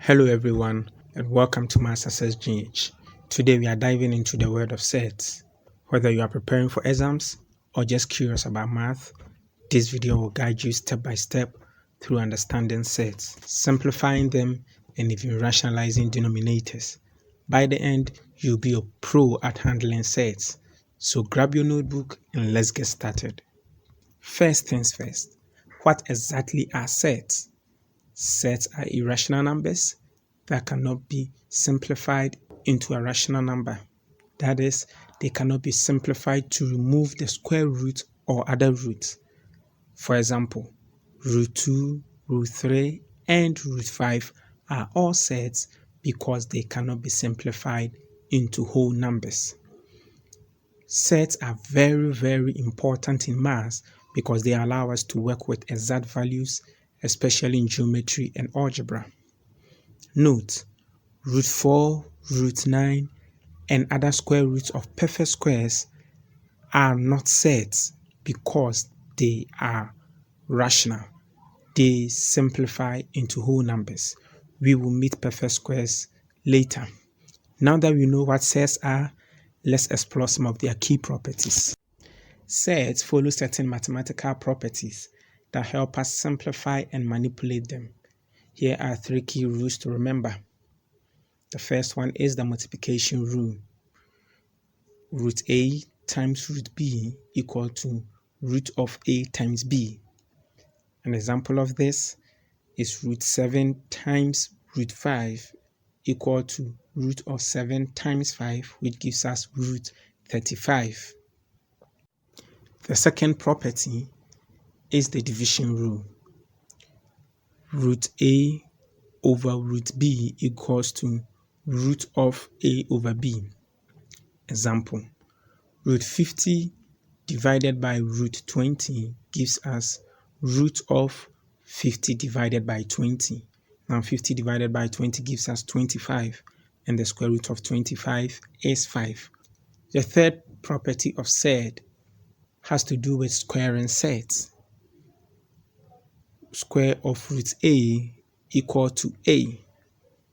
Hello everyone and welcome to Math Success GH. Today we are diving into the world of sets. Whether you are preparing for exams or just curious about math, this video will guide you step by step through understanding sets, simplifying them, and even rationalizing denominators. By the end, you'll be a pro at handling sets. So grab your notebook and let's get started. First things first, what exactly are sets? Sets are irrational numbers that cannot be simplified into a rational number. That is, they cannot be simplified to remove the square root or other roots. For example, root 2, root 3, and root 5 are all sets because they cannot be simplified into whole numbers. Sets are very important in maths because they allow us to work with exact values, especially in geometry and algebra. Note, root 4, root 9, and other square roots of perfect squares are not sets because they are rational. They simplify into whole numbers. We will meet perfect squares later. Now that we know what sets are, let's explore some of their key properties. Sets follow certain mathematical properties that help us simplify and manipulate them. Here are three key rules to remember. The first one is the multiplication rule. Root A times root B equal to root of A times B. An example of this is root 7 times root 5 equal to root of 7 times 5, which gives us root 35. The second property is the division rule. Root A over root B equals to root of A over B. Example, root 50 divided by root 20 gives us root of 50 divided by 20. Now 50 divided by 20 gives us 25, and the square root of 25 is 5. The third property of set has to do with squaring sets. Square of root A equal to A.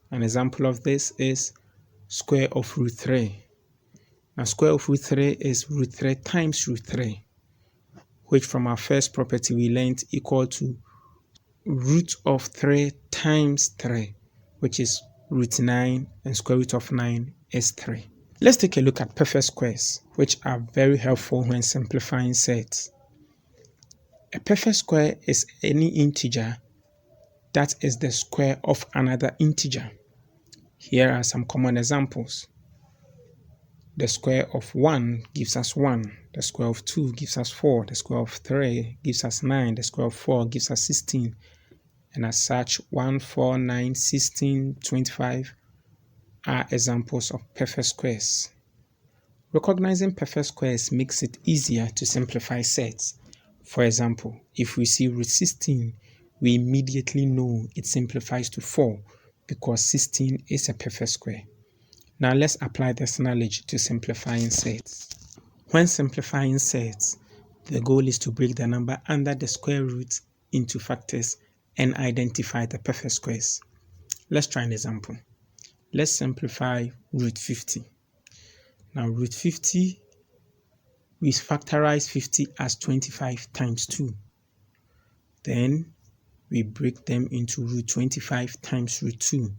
An example of this is square of root 3. Now square of root 3 is root 3 times root 3, which from our first property we learned equal to root of 3 times 3, which is root 9, and square root of 9 is 3. Let's take a look at perfect squares, which are very helpful when simplifying sets. A perfect square is any integer that is the square of another integer. Here are some common examples. The square of 1 gives us 1. The square of 2 gives us 4. The square of 3 gives us 9. The square of 4 gives us 16. And as such, 1, 4, 9, 16, 25 are examples of perfect squares. Recognizing perfect squares makes it easier to simplify sets. For example, if we see root 16, we immediately know it simplifies to 4 because 16 is a perfect square. Now let's apply this knowledge to simplifying sets. When simplifying sets, the goal is to break the number under the square root into factors and identify the perfect squares. Let's try an example. Let's simplify root 50. Now root 50, we factorize 50 as 25 times 2. Then we break them into root 25 times root 2.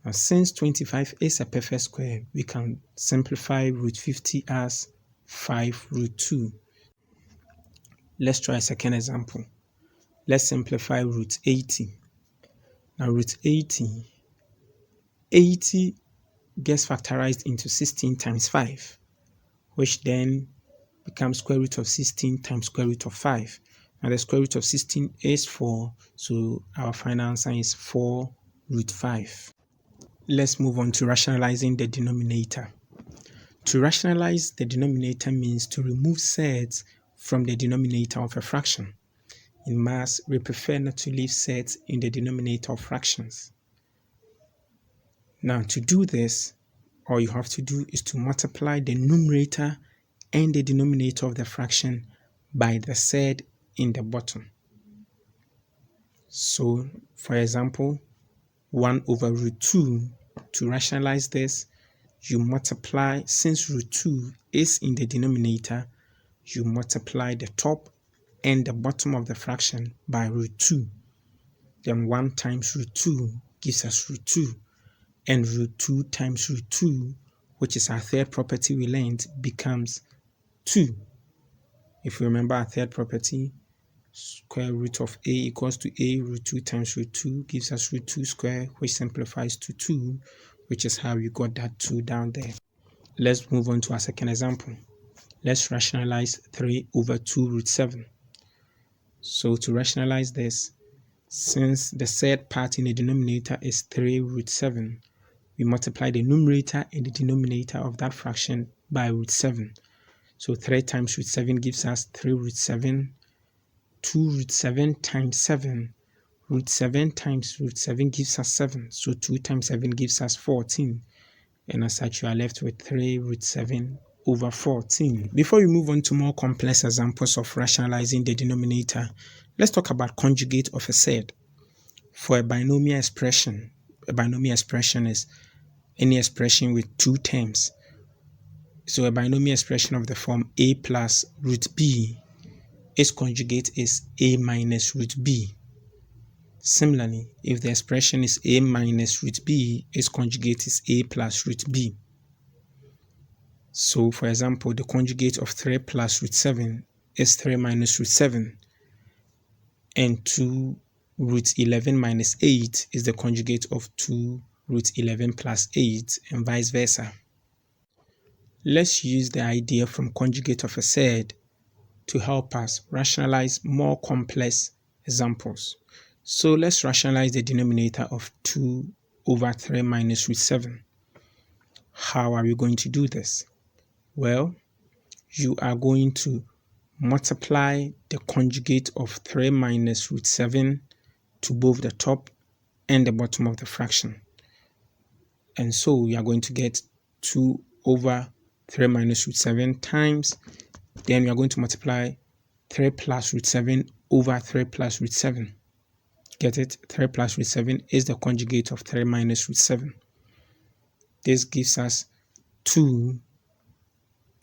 Now since 25 is a perfect square, we can simplify root 50 as 5 root 2. Let's try a second example. Let's simplify root 80. Now root 80 gets factorized into 16 times 5, which then becomes square root of 16 times square root of 5. Now the square root of 16 is 4, so our final answer is 4 root 5. Let's move on to rationalizing the denominator. To rationalize the denominator means to remove sets from the denominator of a fraction. In maths, we prefer not to leave sets in the denominator of fractions. Now to do this, all you have to do is to multiply the numerator and the denominator of the fraction by the set in the bottom. So, for example, 1 over root 2. To rationalize this, you multiply, since root 2 is in the denominator, you multiply the top and the bottom of the fraction by root 2. Then 1 times root 2 gives us root 2. And root 2 times root 2, which is our third property we learned, becomes 2. If we remember our third property, square root of a equals to a. Root 2 times root 2 gives us root 2 square, which simplifies to 2, which is how you got that 2 down there. Let's move on to our second example. Let's rationalize 3 over 2 root 7. So to rationalize this, since the third part in the denominator is 3 root 7, we multiply the numerator and the denominator of that fraction by root 7. So 3 times root 7 gives us 3 root 7. 2 root 7 times 7. Root 7 times root 7 gives us 7. So 2 times 7 gives us 14. And as such, you are left with 3 root 7 over 14. Before we move on to more complex examples of rationalizing the denominator, let's talk about conjugate of a surd. For a binomial expression is any expression with two terms. So a binomial expression of the form a plus root b, its conjugate is a minus root b. Similarly, if the expression is a minus root b, its conjugate is a plus root b. So, for example, the conjugate of 3 plus root 7 is 3 minus root 7, and 2 root 11 minus 8 is the conjugate of 2 root 11 plus 8, and vice versa. Let's use the idea from conjugate of a surd to help us rationalize more complex examples. So let's rationalize the denominator of 2 over 3 minus root 7. How are we going to do this? Well, you are going to multiply the conjugate of 3 minus root 7 to both the top and the bottom of the fraction. And so we are going to get 2 over 3 minus root 7 times, then we are going to multiply 3 plus root 7 over 3 plus root 7. Get it? 3 plus root 7 is the conjugate of 3 minus root 7. This gives us 2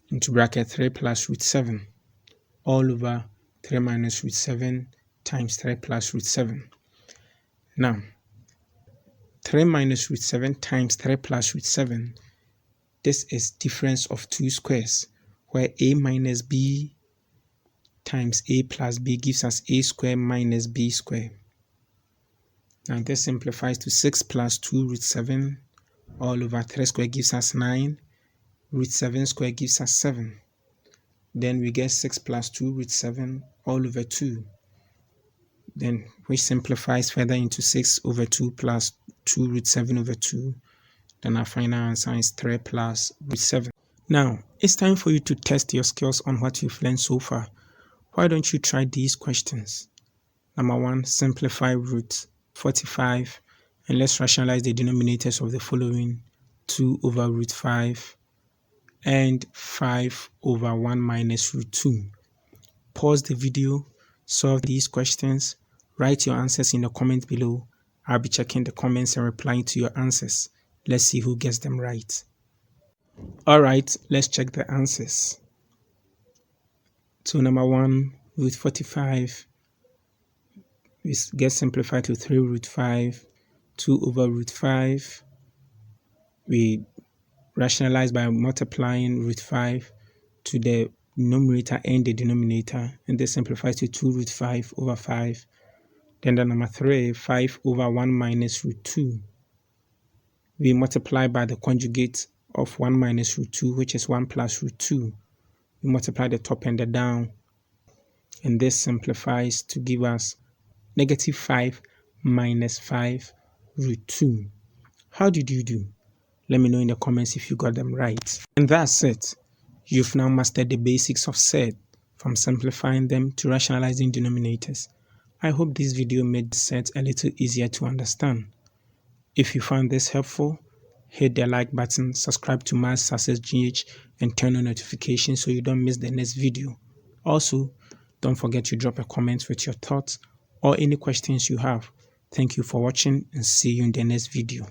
into bracket 3 plus root 7 all over 3 minus root 7 times 3 plus root 7. Now, 3 minus root 7 times 3 plus root 7, this is difference of two squares, where a minus b times a plus b gives us a square minus b square. Now this simplifies to 6 plus 2 root 7 all over 3 square gives us 9. Root 7 square gives us 7. Then we get 6 plus 2 root 7 all over 2. Then which simplifies further into 6 over 2 plus 2 root 7 over 2. Then our final answer is 3 plus root 7. Now, it's time for you to test your skills on what you've learned so far. Why don't you try these questions? Number 1, simplify root 45, and let's rationalize the denominators of the following: 2 over root 5 and 5 over 1 minus root 2. Pause the video, solve these questions, write your answers in the comment below. I'll be checking the comments and replying to your answers. Let's see who gets them right. Alright, let's check the answers. So number 1, root 45, we get simplified to 3 root 5, 2 over root 5. We rationalize by multiplying root 5 to the numerator and the denominator, and this simplifies to 2 root 5 over 5. Then the number 3, 5 over 1 minus root 2. We multiply by the conjugate of 1 minus root 2, which is 1 plus root 2. We multiply the top and the down, and this simplifies to give us negative 5 minus 5 root 2. How did you do? Let me know in the comments if you got them right. And that's it. You've now mastered the basics of surd, from simplifying them to rationalizing denominators. I hope this video made surd a little easier to understand. If you found this helpful, hit the like button, subscribe to Maths Success GH, and turn on notifications so you don't miss the next video. Also, don't forget to drop a comment with your thoughts or any questions you have. Thank you for watching and see you in the next video.